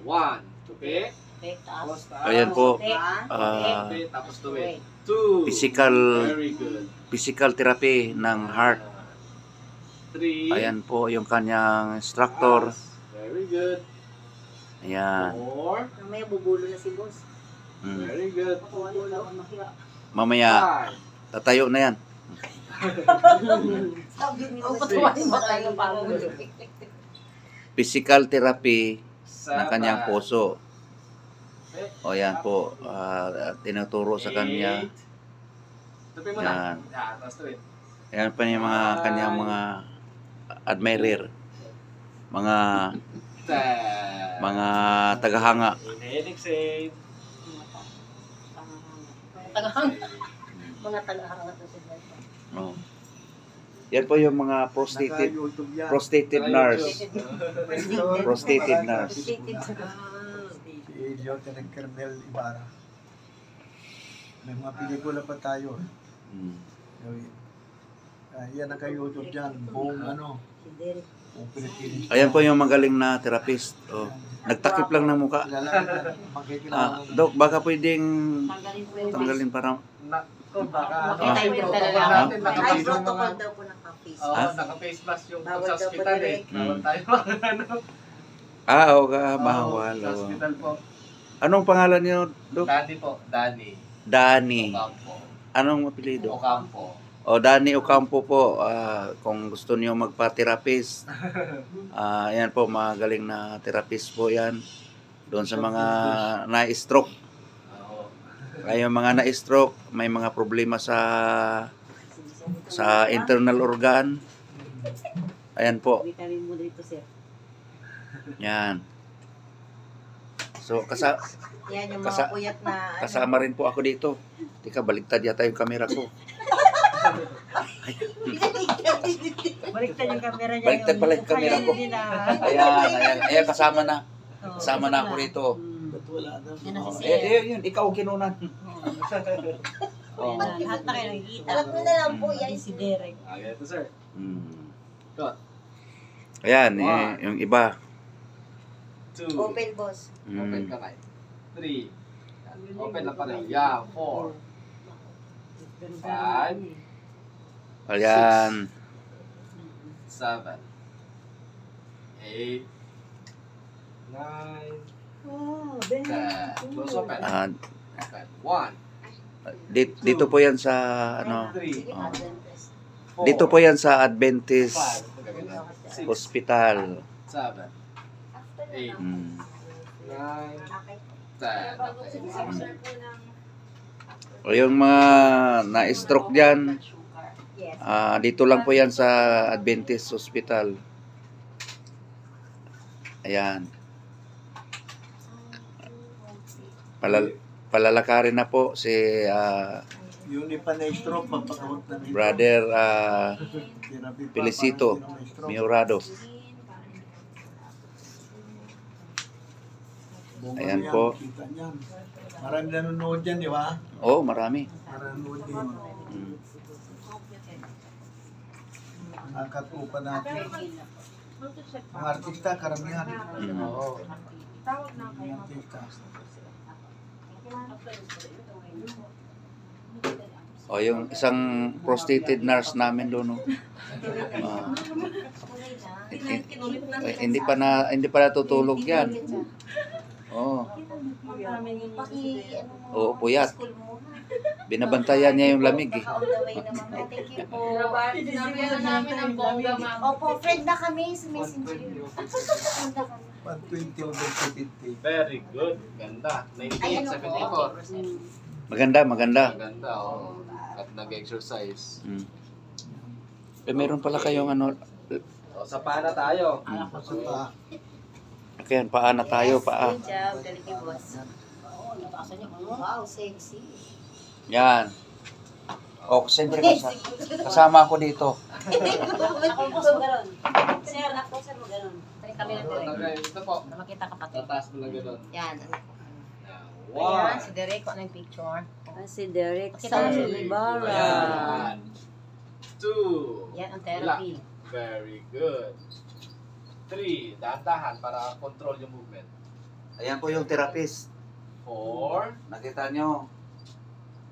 One. Tupi. Tapos taas. Ayan po. Tupi. Tapos tuwi. Two. Very good. Physical therapy ng heart. Three. Ayan po yung kanyang instructor. Very good. Ayan. Four. Mamaya bubulo na si boss. Very good. Mamaya, Five. tatayo na yan. Sabi niyo, patuwain ba tayo para Physical therapy ng Seven. kanyang puso. O yan po, tinuturo sa kanya. Eight. Tupi mo na. Yan. Yan. Tapos tuwi. Ayan pa yung mga kanyang mga admirer. Mga Ten. tagahanga. Inhale, exhale. Mga tagahanga to si boss. Oh. Yan po yung mga prostrated nurse. Prostrated nurse. Si Lieutenant Colonel Ibarra. May mga pelikula pa tayo. Yan ang ka-YouTube dyan. Buong ano. Si Derek. Buong Pilipinas. Ayan po yung magaling na therapist. Oh. Nagtakip lang ng muka. Dok, baka pwedeng tanggalin para... Baka Makita yung talaga. natin Ay, naka-face protocol daw po naka-face. Oo, naka-face mask yung Bawal sa daw po hospital eh. direct. Bawal tayo ano. Oo ka, bawal. Sa Oh. hospital po. Anong pangalan niyo, Dok? Danny po. Danny. Dani. Ocampo. Anong apelyido? Ocampo. O, Dani Ocampo po. Kung gusto niyo magpa-therapist, yan po, magaling na therapist po yan. Doon sa mga na-stroke. Oo. Ay, yung mga na-stroke, may mga problema sa internal organ. Ayan po. Vitamin mo dito, sir. Yan. So, Yan yung mga puyat na kasama rin po ako dito. Tika, baliktad yata yung camera ko. Baliktad yung camera niya. Baliktad pala yung camera ko. Ayan, kasama na. Kasama na ako rito. Yan na si Yun, ikaw kinunan. Oh. Lahat na kayo nakikita. Alam mo na lang po, yan. Si Derek. Ito sir. Got. Ayan, yung iba. Two. Open, boss. Open kamay. Three. Open lang pa rin. Yeah. Four. Five. Ayan. Seven. Eight. Nine. Oh, Ten. Close open. Open. One. Dito po yan sa Three. Four. dito po yan sa Adventist Five. Six. Hospital. Seven. Eight. Mm. Nine. Ten. O yung mga na-stroke dyan, dito lang po yan sa Adventist Hospital. Ayan. Palalakarin na po si Yun pa na stroke, papakamot na nito. Brother Therapy pa, Felicito paano sila may stroke? Miorado. Bunga Ayan niyan, po. kita niyan. Marami nanonood yan, di ba? Oh, marami. Nanonood din. Mm. Nakatupa natin. Mga artista, karamihan. Mm. Oo. Mga artista. O yung isang prostrated nurse namin doon, no. Hindi pa natutulog yan. Oh. Oo, puyat. Binabantayan niya yung lamig eh. Thank you po. Opo, friend na kami sa messenger. Friend na kami. 120 over 250. Very good. Ganda. Ay, ano po? 1974. Maganda. Ganda, oh. At nag-exercise. Mm. Meron pala kayong O, sa pana tayo. Sa pa. okay, paa na tayo, paa. Good job, galing ni boss. Wow, sexy. Yan. O, siyempre kasama ako dito. Ako po sa gano'n. Sir, ako sir mo gano'n. Kami lang Derek. Ito po. Na makita kapatid. Tataas mo lang gano'n. Yan. One. Ayan, si Derek. Kung ano yung picture. Si Derek Pakita mo si Ibarra. Ayan. Two. Yan ang therapy. Very good. Three. Dahan-dahan para control yung movement. Ayan po yung therapist. 4. Nakita nyo.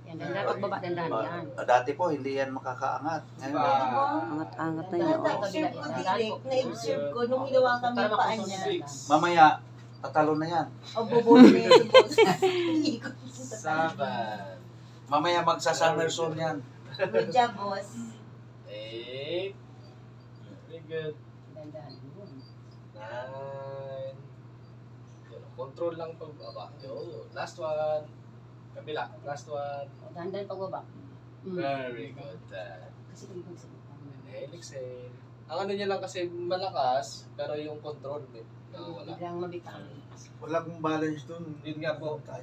Yan, dandan. Pagbaba, dandan. Yan. Dati po, hindi yan makakaangat. Ngayon, Angat-angat na niya. Na-observe ko direct, na-observe ko nung ginawa kami yung paan niya. 6. mamaya, tatalo na yan. O bubuli na yung boss. Ikot ko sa 7. Mamaya magsa-somersault yan. Good job, boss. 8. Very good. Dandan. 9. Control lang pagbaba. Last one. Kabila. Last one. Dandan pagbaba. Very good. Kasi kung kung Inhale, exhale. Ang ano niya lang kasi malakas, pero yung control, wala. biglang mabitaw. Wala kong balance dun. Yun nga po. Tayo.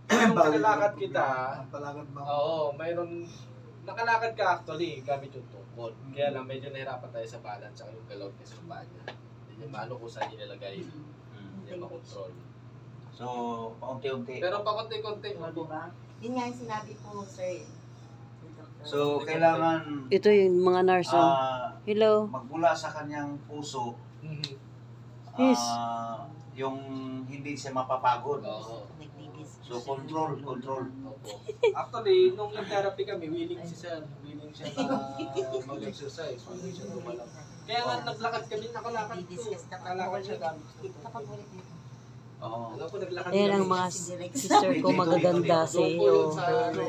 Nung nakalakad kita, Napalagan ba? oo, mayroon, nakalakad ka actually, gamit yung tungkol. Kaya lang medyo nahirapan tayo sa balance, tsaka yung galaw niya sa paa niya. Hindi niya maano kung saan nilalagay, hindi niya makontrol. So, paunti-unti. Pero pa konti-konti, Diba? Yun nga yung sinabi po, sir. So, kailangan Ito yung mga nurse. Oh. Hello. magmula sa kanyang puso Mhm. Yes. yung hindi siya mapapagod. Oo. Nagbibis. So, control. Opo. Actually, nung nag-therapy kami, willing si Sir. Willing siya na mag-exercise. Willing siya gumalaw. Kaya nga naglakad kami, nakalakad to. Discuss na Nakalakad siya gamit. Kapag ulit nito. Oo. Alam ko, naglakad Ayan ang kami. mga sister ko magaganda sa Doon po yun iyo. sa ano.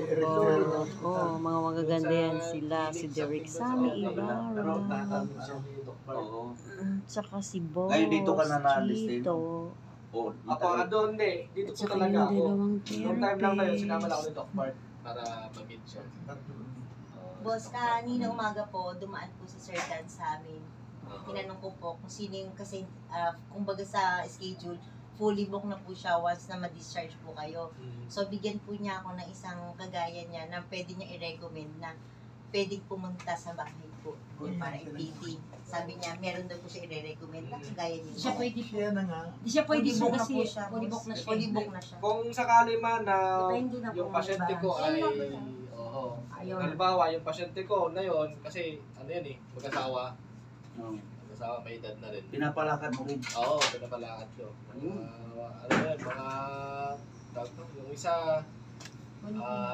Oh, mga magaganda yan sila. Si Derek Sammy Pero Ibarra. tatanong siya ni Dr. Oo. Tsaka si Boss. Ngayon dito ka na na-list din? Tito. Oo. Ako, doon hindi. Dito At po saka talaga yung ako. dalawang Noong time lang na yun, sinama lang ako therapist. ni Doc Bart para mag-meet siya. Boss, kanina umaga po, dumaan po si Sir Dan sa amin. Tinanong ko po kung sino yung kasi, kumbaga sa schedule, fully book na po siya once na ma-discharge po kayo. So, bigyan po niya ako ng isang kagaya niya na pwede niya i-recommend na pwedeng pumunta sa bahay po. Yung para i-PT. Sabi niya, meron daw po siya i-recommend na kagaya niya. Di siya pwede po. Siya na nga. Di siya pwede Fully po book na kasi po siya. fully book na siya. Fully book na siya. Kung sakali man na Depende na yung po, pasyente diba? ko ay, Ayun. oo. Ayun. Halimbawa, yung pasyente ko na yun, kasi ano yan eh, mag-asawa. Oo. Mag-asawa, may edad na rin. Pinapalakad mo rin. Oo, pinapalakad ko. Ano yan, mga, tawag to, yung isa,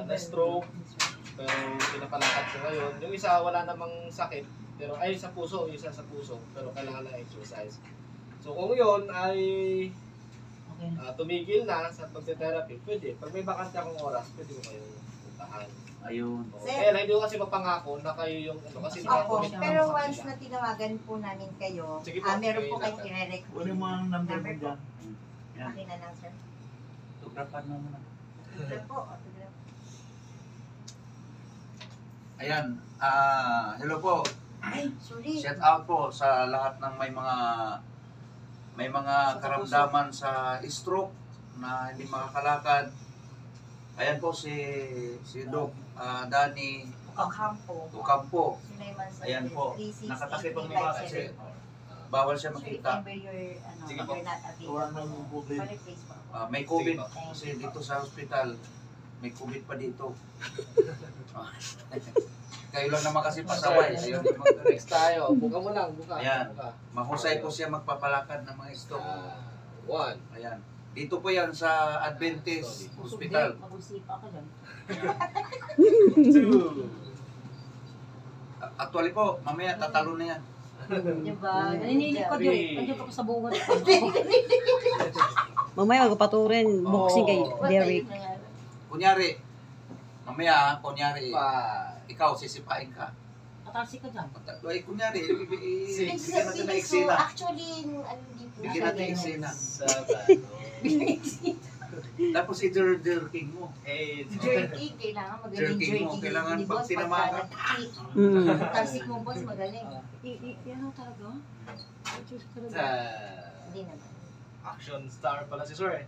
na-stroke, pero pinapalakad ko ngayon. Yung isa, wala namang sakit, pero ay sa puso, yung isa sa puso, pero kailangan na exercise. So kung yun ay tumigil na sa pagte-therapy, pwede. Pag may bakante akong oras, pwede ko kayo puntahan. Ayun. Oo. Sir. Kaya lang, hindi ko kasi mapangako na kayo yung ano, kasi Opo, nakakomit na pero ako sa once kanila. na tinawagan po namin kayo, Sige po, meron po kayo kayong na. i-recommend. Wala mo ang number mo dyan. Yan. Okay na lang, sir. Tugrapan mo muna. Autograph po, autograph. Ayan. Hello po. Ay, sorry. Shout out po sa lahat ng may mga karamdaman sa stroke na hindi makakalakad. Ayan po si Doc Danny Ocampo. Ocampo. Sulaiman Sir. Ayan po. 368357. Nakatakip ang iba kasi bawal siya makita. Remember your, Sige po. you're not Wala available. nang problem. For replacement. May COVID Sige po. kasi dito sa hospital. May COVID pa dito. Kayo lang naman kasi pasaway. Ayun, Next tayo. Buka mo lang. Buka. Ayan. Buka. mahusay po siya magpapalakad ng mga stroke. One. Ayan. Dito po yan sa Adventist Hospital. Mag-usipa ka dyan. Two. Actually po, mamaya tatalo na yan. Diba? Naninilig ko dyan. Nandiyan ko sa bungot. Mamaya magpaturin. Boxing kay Derek. Kunyari, mamaya, kunyari, Five. ikaw sisipain ka. Atalsi ka dyan. Ay, kunyari, bigyan Next natin na week, so eksena. actually, ano din po. Bigyan natin eksena. Seven. Tapos i-dir king mo. Eight. Jerky, kailangan magaling Jerky mo, jerky. kailangan Ni pag boss, tinamaan ka. Talsik mo, boss, magaling. Yan talaga? Ten. Hindi naman. Action star pala si Sir eh.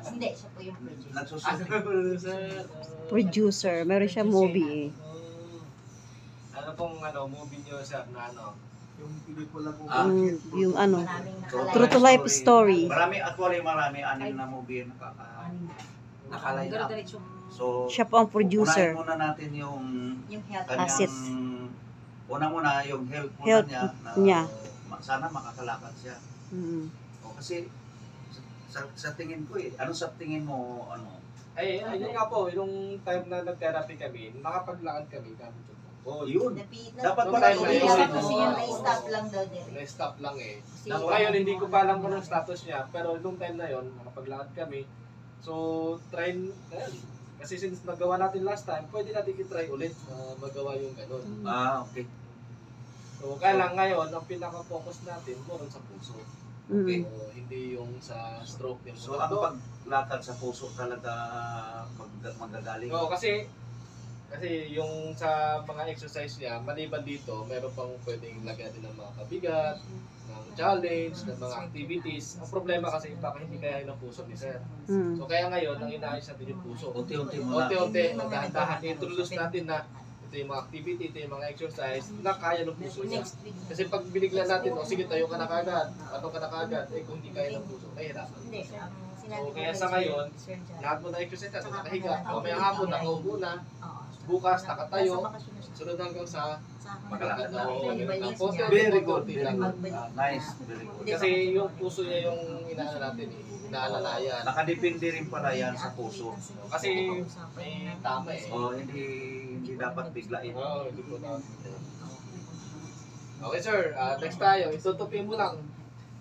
Hindi, siya po yung producer. Nagsusunod. Producer. Meron siya movie eh. Ano pong movie niyo sir na ano? Yung pelikula ko. Yung ano. Maraming True to life story. Marami, actually marami, anim na movie na nakaline up. Diretso. So, Siya po ang producer. unahin muna natin yung Yung health. kanyang, Asset. unang-una yung health muna Health niya. Na, niya. Sana makakalakad siya. Mm. O, kasi sa tingin ko eh. Ano sa tingin mo, ano? Ay, ayun nga po, yung time na nag-therapy kami, nakapaglakad kami gamit yung Oh, yun. Napita. Dapat Nung pala time na yun. yun, Kasi yung na-stop lang daw din. na-stop lang eh. Kasi So, ngayon, hindi ko pa alam kung anong status niya, pero nung time na yon nakapaglakad kami. So, ayun. Kasi since nagawa natin last time, pwede natin i-try ulit na magawa yung ganun. Okay. So, kaya lang ngayon, ang pinaka-focus natin, more sa puso. Okay. So, hindi yung sa stroke. Yung So, ang paglakad sa puso talaga magagaling. Oo, kasi yung sa mga exercise niya, maliban dito, meron pang pwedeng lagyan din ng mga kabigat, ng challenge, ng mga activities. Ang problema kasi baka hindi kaya ng puso ni Sir. Mm. So kaya ngayon, ang inaayos natin yung puso. Unti-unti mo lang. Unti-unti, dahan-dahan, introduce natin na ito yung mga activity, ito yung mga exercise na kaya ng puso niya. Next week. Kasi pag biniglan natin, sige tayo ka na kagad, atong ka na kagad, kung hindi kaya ng puso, mahirapan. Hindi, ang sinabi So, ko kaya kay sa ngayon, Sir John. lahat mo na exercise natin, nakahiga. Mamaya hapon, nakaupo na. Oo. Bukas, nakatayo. Nasa bakasyon na siya. Sunod hanggang sa Magalakad na. Tapos, Very good. konti lang. Nice. Very good. Kasi yung puso niya yung inaano natin eh, inaalalayan. Nakadepende rin pala yan sa puso. Kasi may tama eh. O hindi dapat biglain. Oo, hindi po na. Okay sir, next tayo. Itutupin mo lang.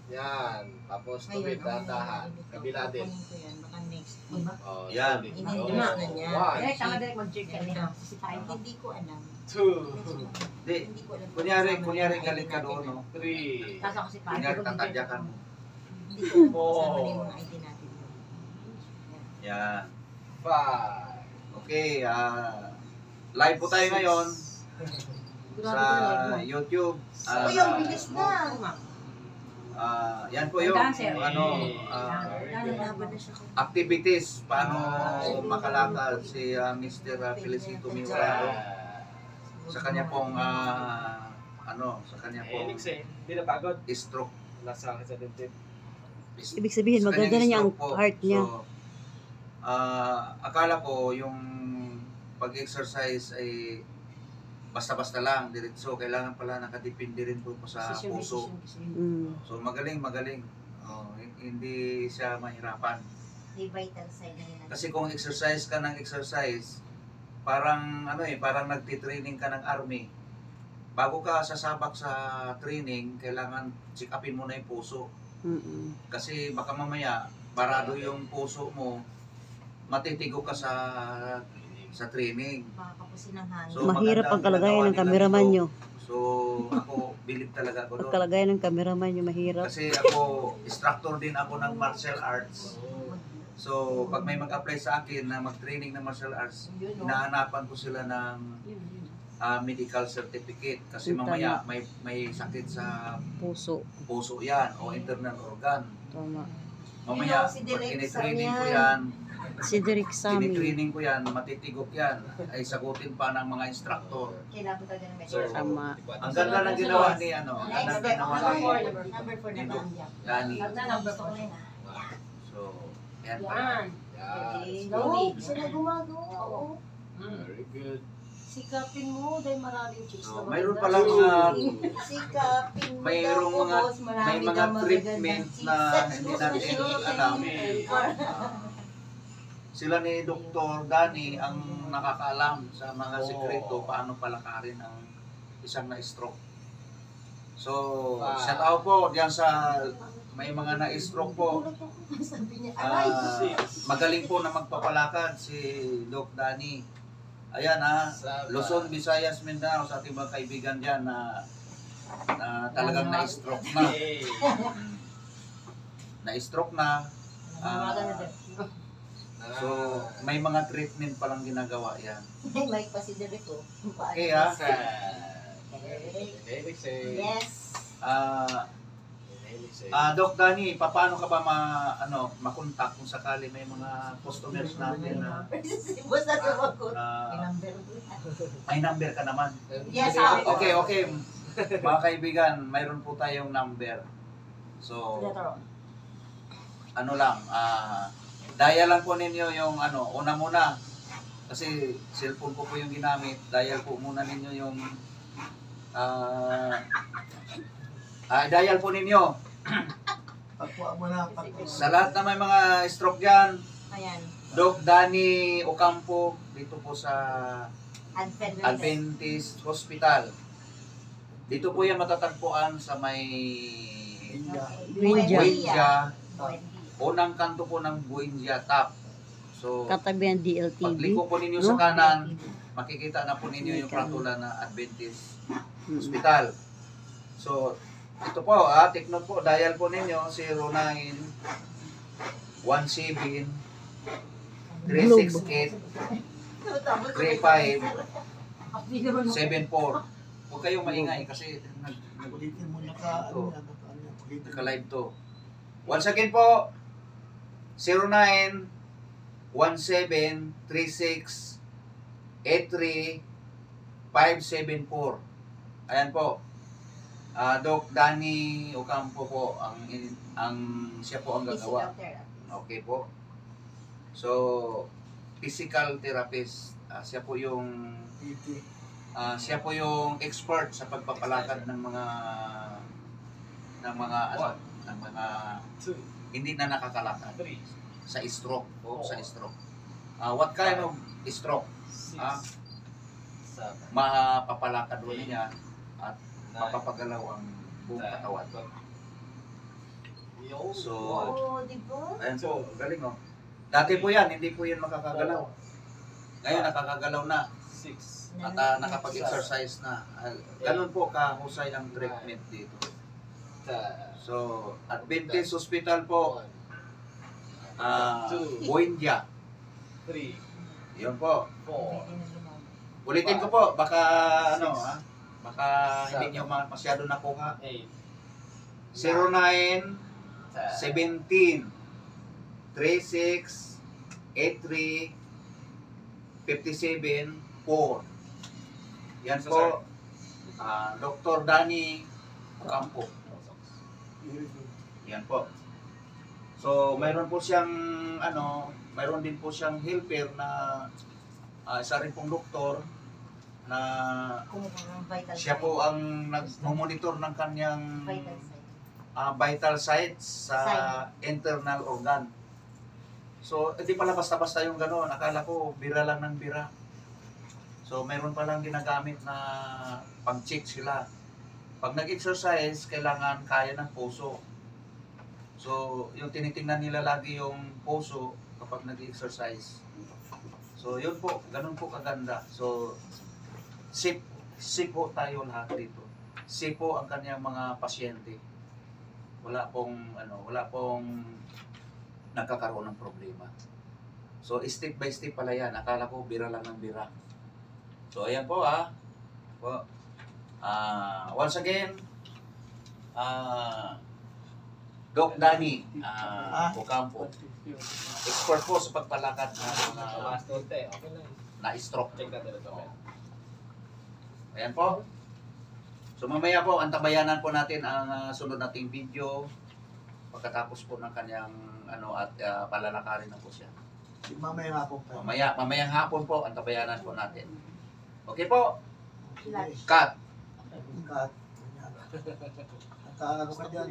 Yan. Tapos tubig, dahan. Kabila din. Baka next week. Oh, Yan. sorry. Inindima na niya. One, Direct, tama direct mag-check ka niya. Sisitahin ka. Hindi ko alam. two, Hindi. Hindi ko alam. Kunyari galit ka doon, no? three, Tapos ako si Pari. Kunyari tatadyakan mo. Hindi ko alam kung kasama na yung mga ID natin. Yan. five, Okay, live po tayo ngayon sa YouTube. Uy, ang bilis na! Yan po yung Laban na siya. activities paano makalakad si Mr. Felicito Miurado sa kanya pong sa kanya pong Helix eh. Hindi na pagod. stroke. Nasa akin sa dibdib. Ibig sabihin, Sa maganda kanyang na niya ang stroke po. heart niya. So, akala ko yung pag-exercise ay basta-basta lang, diretso. Kailangan pala nakadepende rin po sa puso. Mm. So magaling. Hindi siya mahirapan. May vital sign na yun. Kasi kung exercise ka ng exercise, parang parang nagtitraining ka ng army. Bago ka sasabak sa training, kailangan check upin mo na yung puso. Mm-mm. Kasi baka mamaya, barado yung puso mo, matitigo ka sa training. Baka kapusin ng hangin. So, Mahirap maganda ang kalagayan ginagawa ng nila cameraman dito. nyo. So, ako, believe talaga ako Ang doon. kalagayan ng cameraman nyo, mahirap. Kasi ako, instructor din ako ng martial arts. So, pag may mag-apply sa akin na mag-training ng martial arts, hinahanapan ko sila ng medical certificate. Kasi mamaya, may sakit sa Puso. puso yan o internal organ. Tama. Mamaya, Si pag Direk tinitraining ko Sam yan, Si Derek Sami. tinitraining ko yan, matitigok yan, ay sagutin pa ng mga instructor. Kailangan ko talaga ng So, medical. Tama. ang ganda ng ginawa ni ang Next ganda step, ng number ginawa 4. Number 4 na ba? Dani. Number 4. So, yan. Yan. Okay. Slowly. Siya na gumagawa. Oo. Very good. Sikapin mo dahil maraming chicks So, na mayroon maganda. palang Sikapin mo mayroong daw, mga boss. Marami may mga daw treatment magagandang na chicks. hindi natin alam. Sila ni Dr. Dani ang nakakaalam sa mga sekreto paano palakarin ang isang na-stroke. So, shout out po diyan sa may mga na-stroke po. Sabi niya, Ah, aray! magaling po na magpapalakad si Doc Dani. Ayan Luzon, Visayas, Mindanao sa ating mga kaibigan diyan na talagang na-stroke na. Na-stroke na. So, may mga treatment palang ginagawa yan. May mic pa si Derek ko. Okay Helix eh. Yes. Helix eh. Doc Dani, paano ka ba makontak kung sakali may mga customers natin na Si boss na sumagot. may number ka naman? Yes, Okay. Mga kaibigan, mayroon po tayong number. So, dial lang po ninyo yung una muna. Kasi cellphone ko po yung ginamit. Dial po muna ninyo yung dial po ninyo Pagpuan mo na. Sa lahat na may mga stroke dyan, Ayan. Doc Danny Ocampo, dito po sa Adventist. Adventist Hospital. Dito po yan matatagpuan sa may India. Buendia, Buendia. unang kanto po ng Buendia Top. So, Katabi ang DLTV. pagliko po ninyo sa kanan, makikita na po ninyo yung pratula na Adventist Hospital. So, ito po, take note po, dial po ninyo 09 17 368 3574. Huwag kayong maingay kasi Ulitin mo naka-live to. Once again po, 09 17 36 83 574. Ayan po. Doc Danny Ocampo po ang siya po ang gagawa. Okay po. So, physical therapist, siya po yung expert sa pagpapalakad ng mga hindi na nakakalakad sa stroke sa stroke. What kind of stroke? Mapapalakad ulit niya at mapapagalaw ang buong katawan. So, Oh, di ba? ayan po, galing oh. Dati po yan, hindi po yan makakagalaw. Ngayon nakakagalaw na at nakapag-exercise na. Ganun po kahusay ang treatment dito. So, Adventist Hospital po, Buendia. 3, Yun po. 4, Ulitin ko po, baka baka hindi nyo masyado nakuha. 8, 09 17 36 83 57 4. Yan po, Dr. Danny Ocampo. Yan po. So, mayroon po siyang mayroon din po siyang helper na isa rin pong doktor na siya po ang nag-monitor ng kanyang vital sites sa internal organ. So, hindi pala basta-basta yung gano'n. Akala ko, bira lang ng bira. So, mayroon palang ginagamit na pang-check sila. Pag nag-exercise, kailangan kaya ng puso. So, yung tinitingnan nila lagi yung puso kapag nag-exercise. So, yun po. Ganun po kaganda. So, safe po tayo lahat dito. Safe po ang kanyang mga pasyente. Wala pong nagkakaroon ng problema. So, step by step pala yan. Akala ko bira lang ng bira. So, ayan po once again, Doc Danny Ocampo. Expert po sa pagpalakad na stroke. Ayan po. So, mamaya po, antabayanan po natin ang sunod nating video. Pagkatapos po ng kanyang palalakarin na po siya. Mamaya nga po. Mamayang hapon po, antabayanan po natin. Okay po? Lunch. Cut. Cut. Nakaano ka dyan.